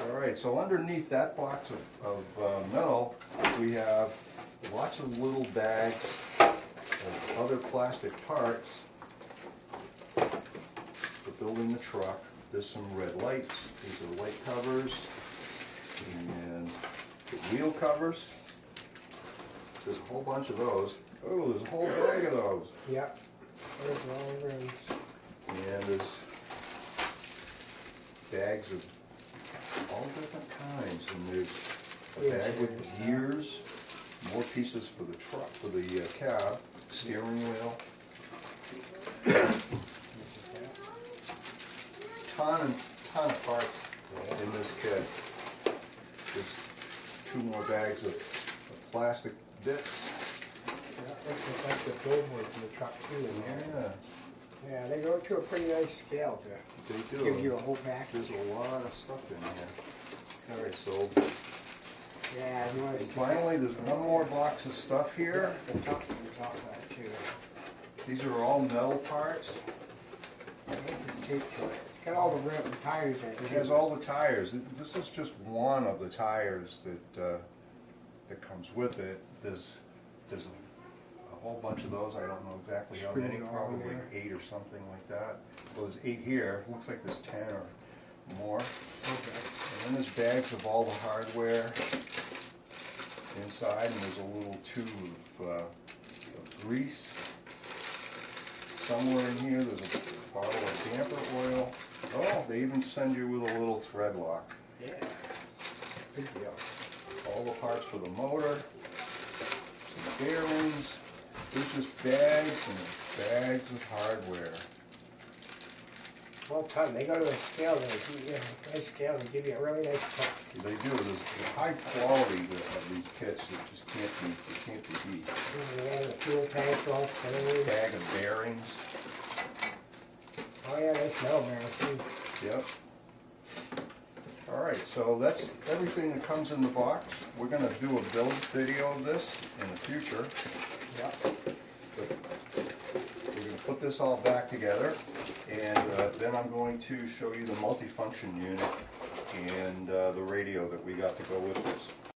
Alright, so underneath that box of metal, we have lots of little bags of other plastic parts for building the truck. There's some red lights, these are light covers, and the wheel covers. There's a whole bunch of those. Oh, there's a whole bag of those. Yep. There's all rings. And there's bags of all different kinds. And there's a bag with gears, more pieces for the truck, for the cab, steering wheel. Ton of parts in this kit. There's 2 more bags of plastic bits. Yeah, it's like the billboard for the truck too in there. Yeah, Yeah, they go to a pretty nice scale to they do. give you a whole package. There's a lot of stuff in here. Alright, so Yeah, you want to finally there's one more box of stuff here. the top of that too. These are all metal parts. I think it's taped to it. It's got all the rim and tires in it. It has all the tires. This is just one of the tires that comes with it. There's a whole bunch of those. I don't know exactly how many. Probably 8 or something like that. Well, there's 8 here. Looks like there's 10 or more. Okay. And then there's bags of all the hardware inside, and there's a little tube of grease. Somewhere in here there's a bottle of damper oil. Oh, they even send you with a little thread lock. Yeah. Good deal. All the parts for the motor, some bearings. There's just bags and bags of hardware. Well done. They go to a scale. They give you a nice scale and give you a really nice cut. They do. There's the high quality of these kits that just can't be beat. Yeah, the fuel tank, all things. Bag of bearings. Oh yeah, they smell bearings too. Yep. Alright, so that's everything that comes in the box. We're going to do a build video of this in the future. Yep. But we're going to put this all back together, and then I'm going to show you the multifunction unit and the radio that we got to go with this.